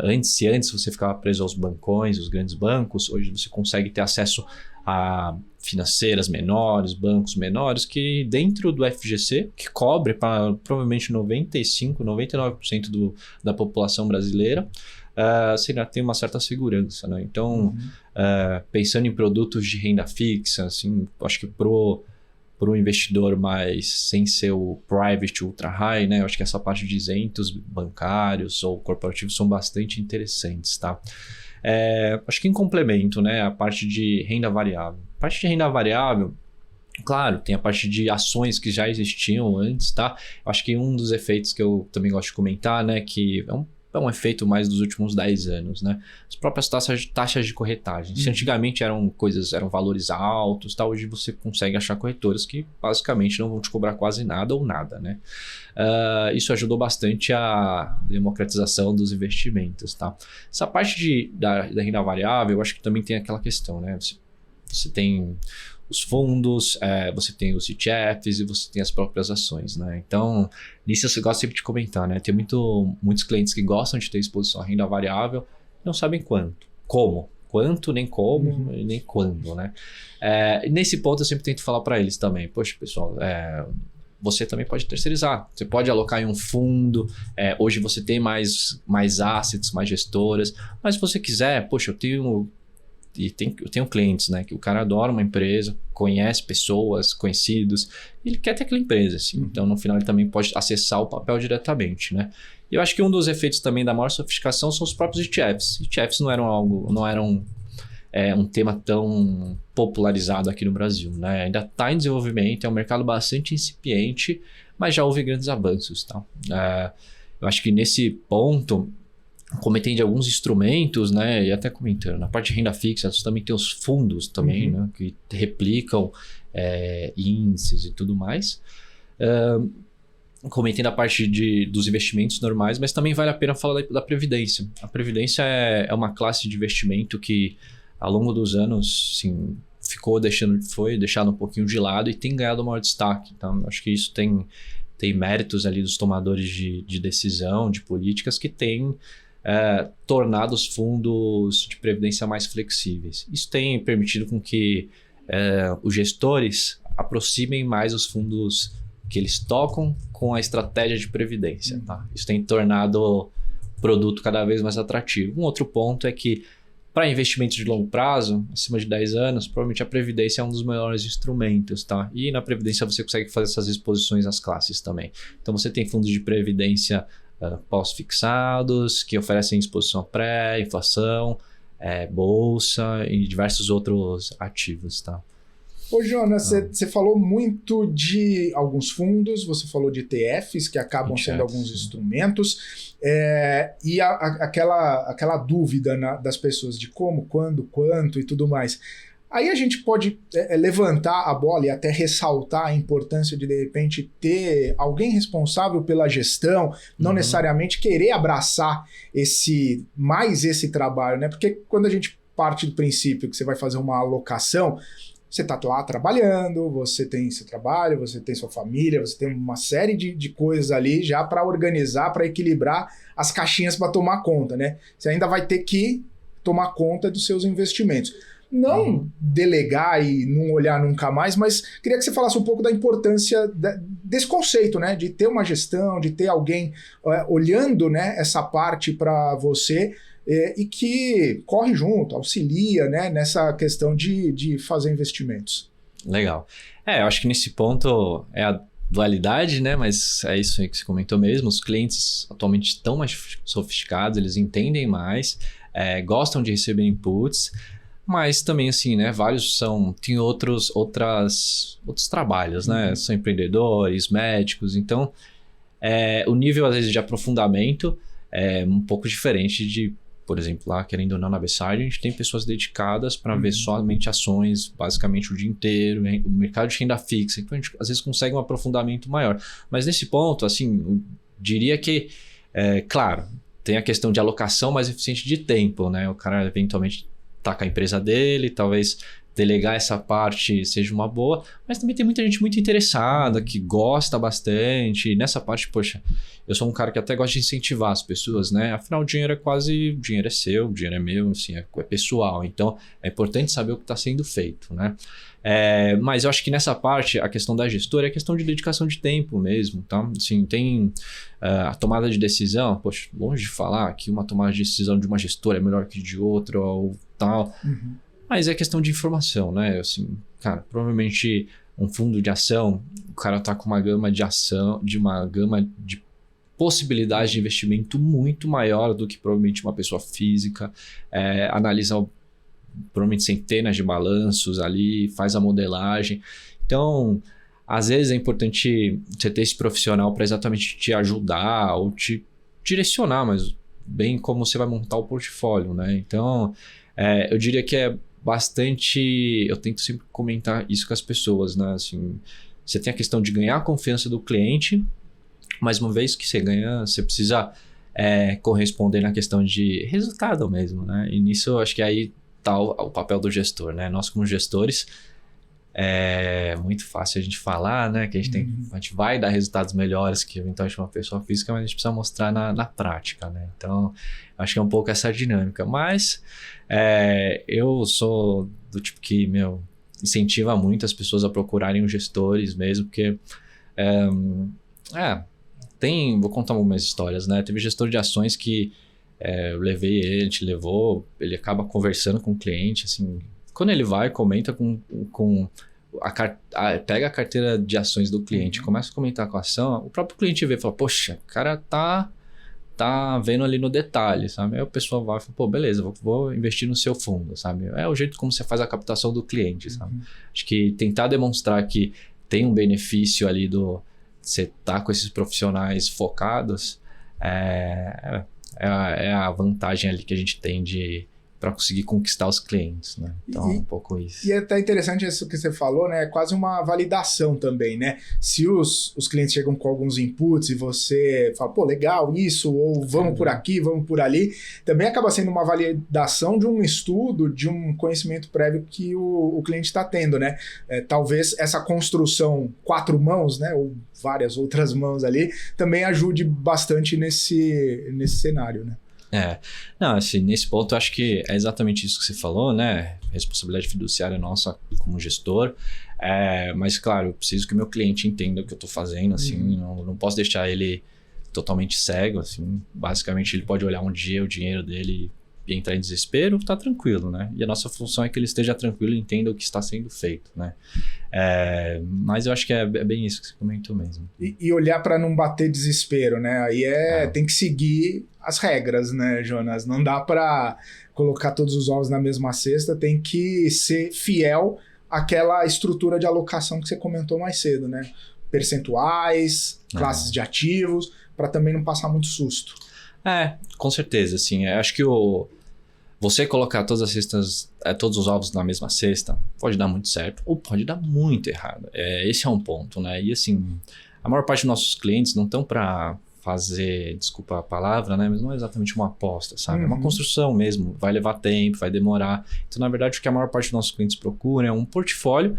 antes você ficava preso aos bancões, os grandes bancos, hoje você consegue ter acesso a financeiras menores, bancos menores, que dentro do FGC, que cobre para provavelmente 95%, 99% da população brasileira, você ainda tem uma certa segurança, né? Então, pensando em produtos de renda fixa, assim, acho que para o investidor, mas sem ser o private ultra high, né? Eu acho que essa parte de isentos bancários ou corporativos são bastante interessantes, tá? Acho que em complemento, né? A parte de renda variável. A parte de renda variável, claro, tem a parte de ações que já existiam antes, tá? Eu acho que um dos efeitos que eu também gosto de comentar, né? Que é um efeito mais dos últimos 10 anos, né? As próprias taxas de corretagem. Se antigamente eram valores altos, tá? Hoje você consegue achar corretoras que basicamente não vão te cobrar quase nada ou nada, né? Isso ajudou bastante a democratização dos investimentos, tá? Essa parte da renda variável, eu acho que também tem aquela questão, né? Você tem os fundos, você tem os ETFs e você tem as próprias ações, né? Então, nisso eu gosto sempre de comentar, né? Tem muitos clientes que gostam de ter exposição à renda variável e não sabem quanto, nem como, nem quando, né? Nesse ponto eu sempre tento falar para eles também, poxa, pessoal, você também pode terceirizar, você pode alocar em um fundo, hoje você tem mais assets, mais gestoras, mas se você quiser, poxa, eu tenho clientes, né, que o cara adora uma empresa, conhece pessoas, conhecidos, e ele quer ter aquela empresa, assim. Então, no final, ele também pode acessar o papel diretamente, né? E eu acho que um dos efeitos também da maior sofisticação são os próprios ETFs. ETFs não eram um tema tão popularizado aqui no Brasil, né? Ainda está em desenvolvimento, é um mercado bastante incipiente, mas já houve grandes avanços, tá? Eu acho que nesse ponto, comentei de alguns instrumentos, né, e até comentando, na parte de renda fixa, você também tem os fundos também, né, que replicam índices e tudo mais. Comentei na parte dos investimentos normais, mas também vale a pena falar da Previdência. A Previdência é uma classe de investimento que, ao longo dos anos, assim, foi deixado um pouquinho de lado e tem ganhado maior destaque. Então, acho que isso tem méritos ali dos tomadores de decisão, de políticas que têm tornado os fundos de previdência mais flexíveis. Isso tem permitido com que os gestores aproximem mais os fundos que eles tocam com a estratégia de previdência. Tá? Isso tem tornado o produto cada vez mais atrativo. Um outro ponto é que, para investimentos de longo prazo, acima de 10 anos, provavelmente a Previdência é um dos melhores instrumentos. Tá? E na Previdência você consegue fazer essas exposições às classes também. Então você tem fundos de previdência pós-fixados, que oferecem exposição à pré-inflação, bolsa e diversos outros ativos. Tá? Ô, Jonas, você falou muito de alguns fundos, você falou de ETFs, que acabam sendo alguns instrumentos, e aquela dúvida das pessoas de como, quando, quanto e tudo mais. Aí a gente pode levantar a bola e até ressaltar a importância de repente, ter alguém responsável pela gestão, não necessariamente querer abraçar esse trabalho, né? Porque quando a gente parte do princípio que você vai fazer uma alocação, você está lá trabalhando, você tem seu trabalho, você tem sua família, você tem uma série de coisas ali já para organizar, para equilibrar as caixinhas para tomar conta, né? Você ainda vai ter que tomar conta dos seus investimentos. Não delegar e não olhar nunca mais, mas queria que você falasse um pouco da importância desse conceito, né? De ter uma gestão, de ter alguém olhando, né, essa parte para você e que corre junto, auxilia, né, nessa questão de fazer investimentos. Legal. Eu acho que nesse ponto é a dualidade, né? Mas é isso aí que você comentou mesmo. Os clientes atualmente estão mais sofisticados, eles entendem mais, gostam de receber inputs. Mas também, assim, né, vários tem outros trabalhos, né? São empreendedores, médicos, então o nível, às vezes, de aprofundamento é um pouco diferente de, por exemplo, lá, querendo ou não, na Bessard, a gente tem pessoas dedicadas para ver somente ações, basicamente o dia inteiro, né? O mercado de renda fixa, então a gente, às vezes, consegue um aprofundamento maior. Mas nesse ponto, assim, eu diria que, claro, tem a questão de alocação mais eficiente de tempo, né? O cara, eventualmente, tá com a empresa dele, talvez delegar essa parte seja uma boa, mas também tem muita gente muito interessada, que gosta bastante. E nessa parte, poxa, eu sou um cara que até gosta de incentivar as pessoas, né? Afinal, o dinheiro é seu, o dinheiro é meu, assim, é pessoal. Então, é importante saber o que está sendo feito, né? Mas eu acho que nessa parte, a questão da gestora é questão de dedicação de tempo mesmo, tá? Assim, tem a tomada de decisão, poxa, longe de falar que uma tomada de decisão de uma gestora é melhor que de outra ou tal, mas é questão de informação, né? Assim, cara, provavelmente um fundo de ação, o cara tá com uma gama de possibilidades de investimento muito maior do que provavelmente uma pessoa física, analisa provavelmente centenas de balanços ali, faz a modelagem. Então, às vezes é importante você ter esse profissional para exatamente te ajudar ou te direcionar, mas bem como você vai montar o portfólio, né? Então, eu diria que é bastante... Eu tento sempre comentar isso com as pessoas, né? Assim, você tem a questão de ganhar a confiança do cliente, mas uma vez que você ganha, você precisa corresponder na questão de resultado mesmo, né? E nisso, eu acho que aí tá o papel do gestor, né? Nós, como gestores, é muito fácil a gente falar, né? Que a gente vai dar resultados melhores que eventualmente uma pessoa física, mas a gente precisa mostrar na prática, né? Então, acho que é um pouco essa dinâmica. Mas eu sou do tipo que, incentiva muito as pessoas a procurarem os gestores mesmo, porque vou contar algumas histórias, né? Teve gestor de ações que eu levei ele, a gente levou, ele acaba conversando com o cliente, assim, quando ele vai, comenta pega a carteira de ações do cliente, começa a comentar com a ação, o próprio cliente vê e fala, poxa, o cara tá vendo ali no detalhe, sabe? Aí o pessoal vai e fala, pô, beleza, vou investir no seu fundo, sabe? É o jeito como você faz a captação do cliente, sabe? Acho que tentar demonstrar que tem um benefício ali você tá com esses profissionais focados é a vantagem ali que a gente tem para conseguir conquistar os clientes, né? Então, um pouco isso. E é até interessante isso que você falou, né? É quase uma validação também, né? Se os clientes chegam com alguns inputs e você fala, pô, legal isso, ou vamos por aqui, vamos por ali, também acaba sendo uma validação de um estudo, de um conhecimento prévio que o cliente está tendo, né? Talvez essa construção 4 mãos, né? Ou várias outras mãos ali, também ajude bastante nesse cenário, né? Não, assim, nesse ponto eu acho que é exatamente isso que você falou, né? Responsabilidade fiduciária nossa como gestor. Mas, claro, eu preciso que o meu cliente entenda o que eu estou fazendo, assim, não posso deixar ele totalmente cego, assim. Basicamente, ele pode olhar um dia o dinheiro dele e entrar em desespero, tá tranquilo, né? E a nossa função é que ele esteja tranquilo e entenda o que está sendo feito, né? Mas eu acho que é bem isso que você comentou mesmo. E olhar para não bater desespero, né? Aí tem que seguir as regras, né, Jonas? Não dá para colocar todos os ovos na mesma cesta, tem que ser fiel àquela estrutura de alocação que você comentou mais cedo, né? Percentuais, classes de ativos, para também não passar muito susto. Com certeza, assim, acho que você colocar todas as cestas, todos os ovos na mesma cesta, pode dar muito certo ou pode dar muito errado. Esse é um ponto, né? E assim, a maior parte dos nossos clientes não estão para fazer, desculpa a palavra, né? Mas não é exatamente uma aposta, sabe? É uma construção mesmo, vai levar tempo, vai demorar. Então, na verdade, o que a maior parte dos nossos clientes procuram é um portfólio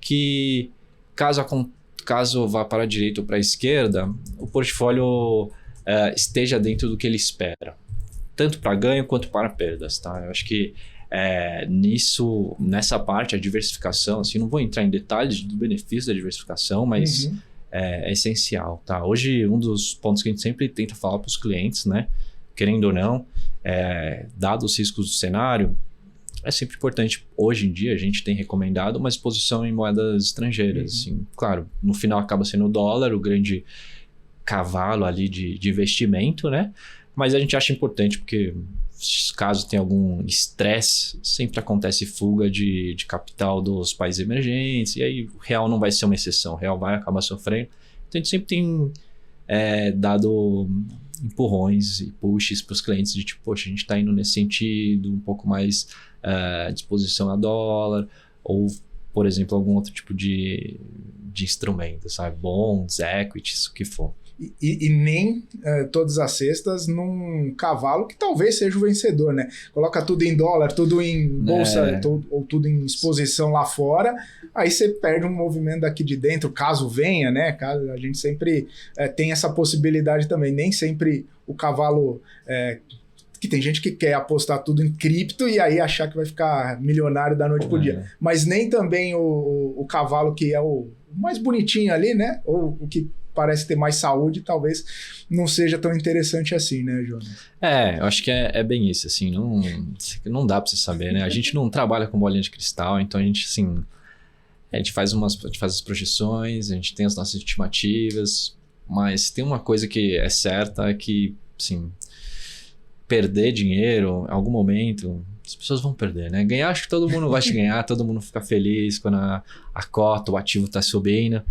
que, caso vá para a direita ou para a esquerda, o portfólio esteja dentro do que ele espera. Tanto para ganho quanto para perdas, tá? Eu acho que nessa parte, a diversificação, assim, não vou entrar em detalhes do benefício da diversificação, mas é essencial, tá? Hoje, um dos pontos que a gente sempre tenta falar para os clientes, né? Querendo ou não, dados os riscos do cenário, é sempre importante. Hoje em dia, a gente tem recomendado uma exposição em moedas estrangeiras. Assim, claro, no final acaba sendo o dólar, o grande cavalo ali de investimento, né? Mas a gente acha importante porque caso tenha algum estresse, sempre acontece fuga de capital dos países emergentes, e aí o real não vai ser uma exceção, o real vai acabar sofrendo. Então a gente sempre tem dado empurrões e pushes para os clientes de tipo, poxa, a gente está indo nesse sentido, um pouco mais disposição a dólar, ou, por exemplo, algum outro tipo de instrumento, sabe? Bonds, equities, o que for. E nem todas as cestas num cavalo que talvez seja o vencedor, né? Coloca tudo em dólar, tudo em bolsa, ou tudo em exposição lá fora, aí você perde um movimento daqui de dentro, caso venha, né? A gente sempre tem essa possibilidade também. Nem sempre o cavalo... que tem gente que quer apostar tudo em cripto e aí achar que vai ficar milionário da noite pro dia. Mas nem também o cavalo que é o mais bonitinho ali, né? Ou o que parece ter mais saúde, talvez não seja tão interessante assim, né, Jonas? Eu acho que é bem isso, assim, não dá pra você saber, né? A gente não trabalha com bolinha de cristal, então a gente, assim, a gente faz as projeções, a gente tem as nossas estimativas, mas tem uma coisa que é certa, que, assim, perder dinheiro em algum momento as pessoas vão perder, né? Ganhar, acho que todo mundo gosta de ganhar, todo mundo fica feliz quando a cota, o ativo está subindo.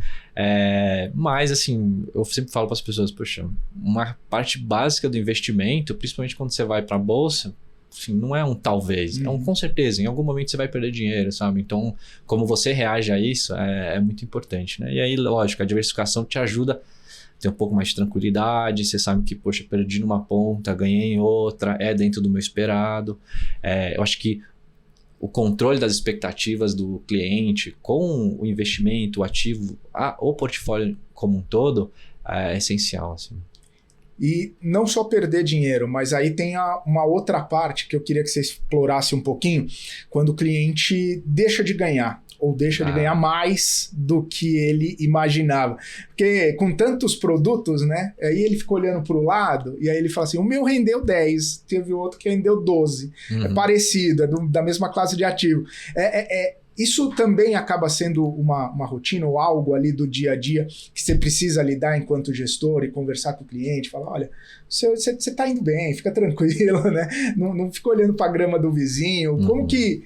Mas, assim, eu sempre falo para as pessoas, poxa, uma parte básica do investimento, principalmente quando você vai para a bolsa, assim, não é um talvez, é um com certeza. Em algum momento você vai perder dinheiro, sabe? Então, como você reage a isso é muito importante, né? E aí, lógico, a diversificação te ajuda a ter um pouco mais de tranquilidade. Você sabe que, poxa, perdi numa ponta, ganhei em outra, é dentro do meu esperado. Eu acho que o controle das expectativas do cliente com o investimento, o ativo, o portfólio como um todo é essencial, assim. E não só perder dinheiro, mas aí tem uma outra parte que eu queria que você explorasse um pouquinho, quando o cliente deixa de ganhar, ou deixa de ganhar mais do que ele imaginava. Porque com tantos produtos, né? Aí ele fica olhando para o lado e aí ele fala assim, o meu rendeu 10, teve outro que rendeu 12. É parecido, da mesma classe de ativo. Isso também acaba sendo uma rotina ou algo ali do dia a dia que você precisa lidar enquanto gestor e conversar com o cliente, falar, olha, você está indo bem, fica tranquilo, né? Não fica olhando para a grama do vizinho. Como que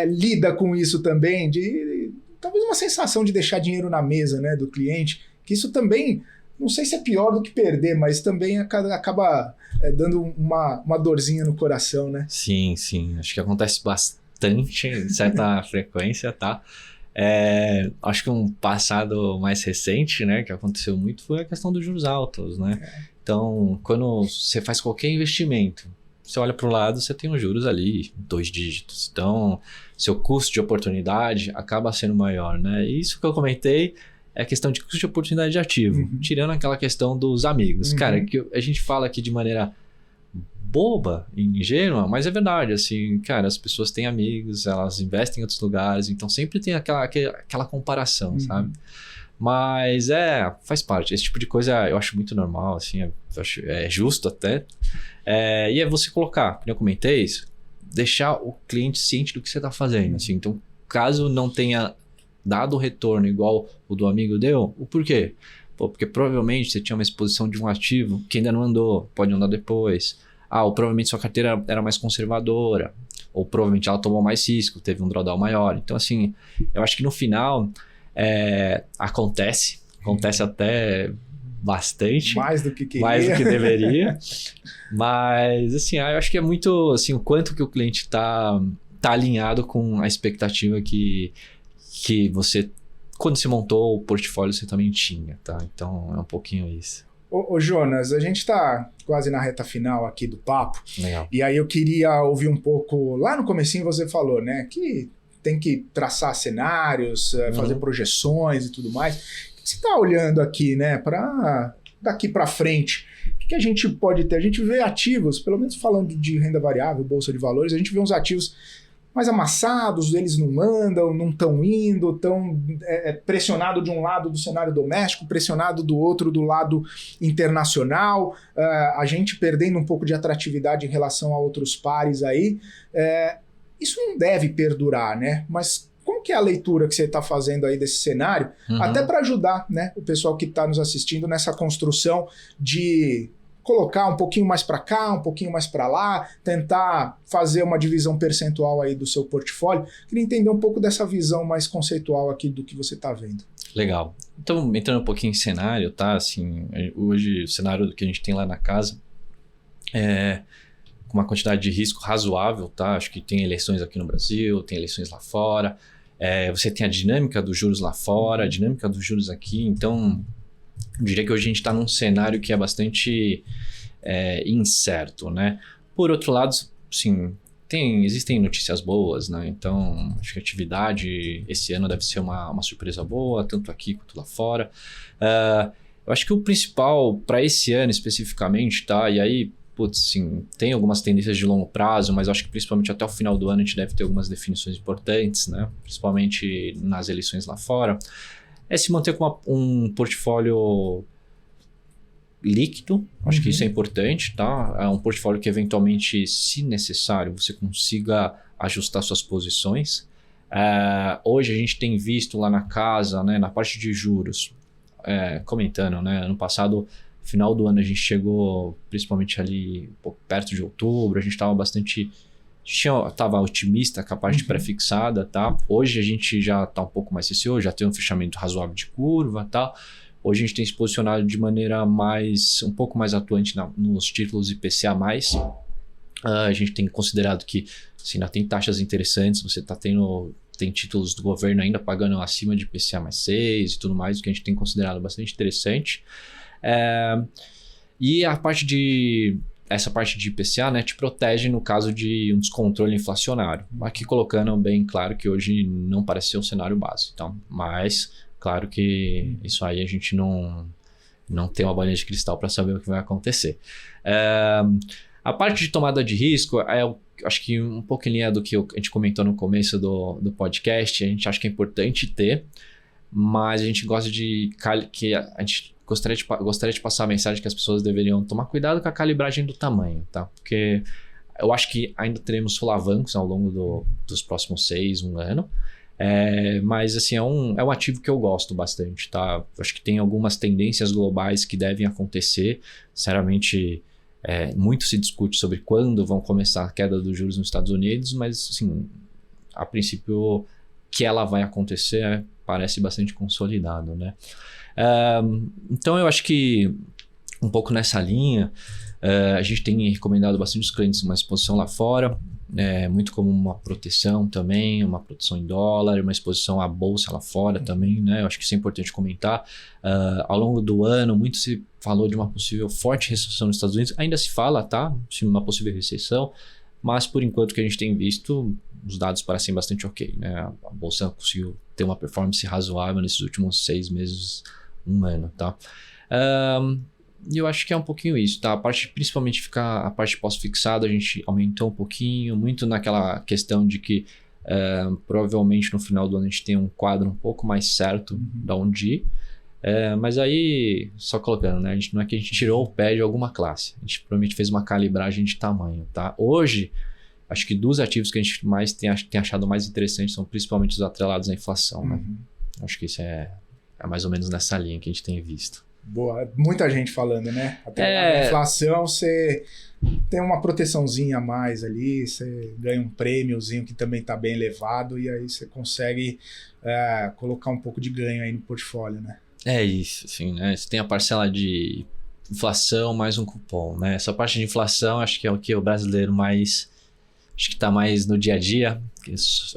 lida com isso também? Talvez uma sensação de deixar dinheiro na mesa, né, do cliente, que isso também, não sei se é pior do que perder, mas também acaba dando uma dorzinha no coração, né? Sim, acho que acontece bastante, em certa frequência, tá? Acho que um passado mais recente, né, que aconteceu muito foi a questão dos juros altos, né? Então, quando você faz qualquer investimento, você olha para o lado, você tem os juros ali, 2 dígitos. Então, seu custo de oportunidade acaba sendo maior, né? E isso que eu comentei é a questão de custo de oportunidade de ativo, tirando aquela questão dos amigos. Cara, que a gente fala aqui de maneira boba e ingênua, mas é verdade, assim, cara, as pessoas têm amigos, elas investem em outros lugares, então sempre tem aquela comparação, sabe? Mas faz parte, esse tipo de coisa eu acho muito normal, assim, eu acho, justo até, e é você colocar, como eu comentei isso, deixar o cliente ciente do que você está fazendo, assim, então caso não tenha dado o retorno igual o do amigo deu, o porquê? Porque provavelmente você tinha uma exposição de um ativo que ainda não andou, pode andar depois. Ou provavelmente sua carteira era mais conservadora, ou provavelmente ela tomou mais risco, teve um drawdown maior. Então, assim, eu acho que no final acontece até bastante. Mais do que queria. Mais do que deveria. Mas, assim, eu acho que é muito, assim, o quanto que o cliente está alinhado com a expectativa que você, quando se montou o portfólio, você também tinha, tá? Então, é um pouquinho isso. Ô Jonas, a gente está quase na reta final aqui do papo. Legal. E aí eu queria ouvir um pouco, lá no comecinho você falou, né, que tem que traçar cenários, fazer projeções e tudo mais. O que você está olhando aqui, né, para daqui para frente? O que a gente pode ter? A gente vê ativos, pelo menos falando de renda variável, bolsa de valores, a gente vê uns ativos mais amassados, eles não andam, não estão indo, estão pressionado de um lado do cenário doméstico, pressionado do outro do lado internacional, a gente perdendo um pouco de atratividade em relação a outros pares aí. Isso não deve perdurar, né? Mas como que é a leitura que você está fazendo aí desse cenário? Até para ajudar, né, o pessoal que está nos assistindo nessa construção de colocar um pouquinho mais para cá, um pouquinho mais para lá, tentar fazer uma divisão percentual aí do seu portfólio. Queria entender um pouco dessa visão mais conceitual aqui do que você está vendo. Legal. Então, entrando um pouquinho em cenário, tá? Assim, hoje o cenário que a gente tem lá na casa com uma quantidade de risco razoável, tá? Acho que tem eleições aqui no Brasil, tem eleições lá fora, você tem a dinâmica dos juros lá fora, a dinâmica dos juros aqui, então eu diria que hoje a gente está num cenário que é bastante incerto, né? Por outro lado, sim, existem notícias boas, né? Então, acho que a atividade esse ano deve ser uma surpresa boa, tanto aqui quanto lá fora. Eu acho que o principal para esse ano especificamente, tá? E aí, sim, tem algumas tendências de longo prazo, mas acho que principalmente até o final do ano a gente deve ter algumas definições importantes, né? Principalmente nas eleições lá fora. Se manter com um portfólio líquido, acho que isso é importante, tá? É um portfólio que eventualmente, se necessário, você consiga ajustar suas posições. Hoje a gente tem visto lá na casa, né, na parte de juros, comentando, né, ano passado, final do ano a gente chegou principalmente ali perto de outubro, a gente estava bastante estava otimista com a parte pré-fixada, tá? Hoje a gente já está um pouco mais receoso, já tem um fechamento razoável de curva, tá? Hoje a gente tem se posicionado de maneira um pouco mais atuante nos títulos IPCA+. A gente tem considerado que assim, ainda tem taxas interessantes, você tem títulos do governo ainda pagando acima de IPCA+6 e tudo mais, o que a gente tem considerado bastante interessante. E essa parte de IPCA, né, te protege no caso de um descontrole inflacionário. Aqui colocando bem claro que hoje não parece ser um cenário base. Então, mas, claro que isso aí a gente não tem uma bolinha de cristal para saber o que vai acontecer. A parte de tomada de risco, acho que um pouco em linha do que a gente comentou no começo do podcast, a gente acha que é importante ter, mas a gente gosta a gente gostaria de passar a mensagem que as pessoas deveriam tomar cuidado com a calibragem do tamanho, tá? Porque eu acho que ainda teremos solavancos ao longo dos próximos 1 ano, mas assim, é um ativo que eu gosto bastante, tá? Eu acho que tem algumas tendências globais que devem acontecer, sinceramente, muito se discute sobre quando vão começar a queda dos juros nos Estados Unidos, mas assim, a princípio que ela vai acontecer parece bastante consolidado, né? Então eu acho que um pouco nessa linha, a gente tem recomendado bastante os clientes uma exposição lá fora, muito como uma proteção também, uma proteção em dólar, uma exposição à bolsa lá fora também, né? Eu acho que isso é importante comentar. Ao longo do ano, muito se falou de uma possível forte recessão nos Estados Unidos, ainda se fala, tá? Uma possível recessão, mas por enquanto que a gente tem visto, os dados parecem bastante ok, né? A bolsa conseguiu ter uma performance razoável nesses últimos 6 meses, 1 ano, tá? E eu acho que é um pouquinho isso, tá? Principalmente a parte pós-fixada, a gente aumentou um pouquinho, muito naquela questão de que provavelmente no final do ano a gente tem um quadro um pouco mais certo de onde ir. Mas aí, só colocando, né? Não é que a gente tirou o pé de alguma classe, a gente provavelmente fez uma calibragem de tamanho, tá? Hoje, acho que dos ativos que a gente mais tem achado mais interessantes são principalmente os atrelados à inflação, né? Acho que isso é mais ou menos nessa linha que a gente tem visto. Boa, muita gente falando, né? Até a inflação, você tem uma proteçãozinha a mais ali, você ganha um prêmiozinho que também está bem elevado e aí você consegue colocar um pouco de ganho aí no portfólio, né? É isso, assim, né? Você tem a parcela de inflação mais um cupom, né? Essa parte de inflação acho que é o que o brasileiro mais... Acho que está mais no dia a dia. Mas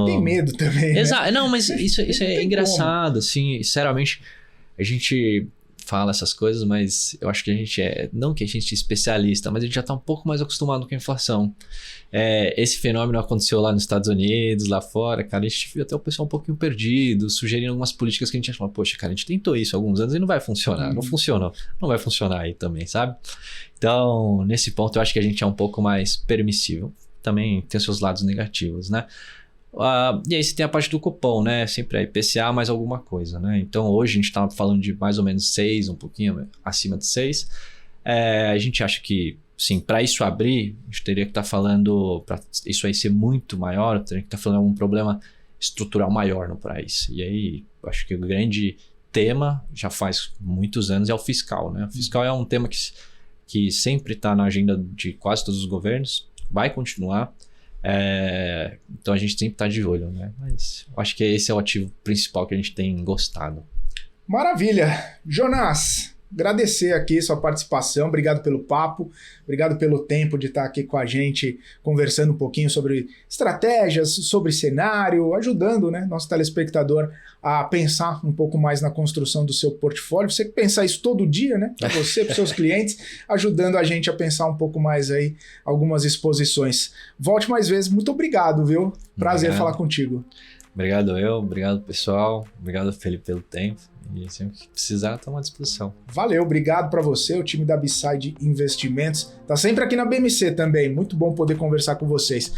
tem medo também, Exato. Né? Não, mas isso é engraçado, assim, sinceramente, a gente fala essas coisas, mas eu acho que a gente não que a gente é especialista, mas a gente já está um pouco mais acostumado com a inflação. Esse fenômeno aconteceu lá nos Estados Unidos, lá fora, cara, a gente viu até o pessoal um pouquinho perdido, sugerindo algumas políticas que a gente achava, poxa, cara, a gente tentou isso há alguns anos e não vai funcionar, não funcionou, não vai funcionar aí também, sabe? Então, nesse ponto eu acho que a gente é um pouco mais permissível. Também tem seus lados negativos, né? E aí você tem a parte do cupom, né? Sempre é IPCA mais alguma coisa, né? Então hoje a gente está falando de mais ou menos 6, um pouquinho acima de 6. A gente acha que, sim, para isso abrir, a gente teria que estar falando, para isso aí ser muito maior, teria que estar falando de algum problema estrutural maior no país. E aí acho que o grande tema, já faz muitos anos, é o fiscal, né? O fiscal é um tema que sempre está na agenda de quase todos os governos, vai continuar, então a gente sempre está de olho, né? Mas eu acho que esse é o ativo principal que a gente tem gostado. Maravilha! Jonas, agradecer aqui sua participação, obrigado pelo papo, obrigado pelo tempo de estar aqui com a gente, conversando um pouquinho sobre estratégias, sobre cenário, ajudando, né, nosso telespectador a pensar um pouco mais na construção do seu portfólio. Você que pensa isso todo dia, né? Para você, para os seus clientes, ajudando a gente a pensar um pouco mais aí algumas exposições. Volte mais vezes. Muito obrigado, viu? Prazer falar contigo. Obrigado pessoal, obrigado Felipe pelo tempo e sempre que precisar estamos à disposição. Valeu, obrigado para você, o time da B-Side Investimentos, tá sempre aqui na BMC também, muito bom poder conversar com vocês.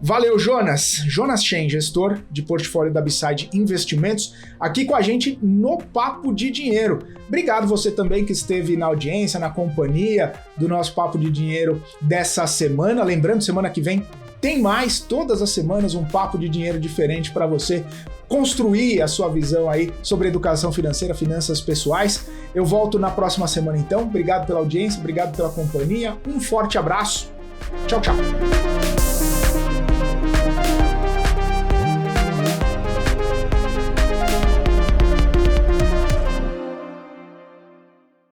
Valeu, Jonas Chen, gestor de portfólio da B-Side Investimentos, aqui com a gente no Papo de Dinheiro. Obrigado você também que esteve na audiência, na companhia do nosso Papo de Dinheiro dessa semana, lembrando, semana que vem tem mais, todas as semanas, um papo de dinheiro diferente para você construir a sua visão aí sobre educação financeira, finanças pessoais. Eu volto na próxima semana então. Obrigado pela audiência, obrigado pela companhia. Um forte abraço. Tchau, tchau.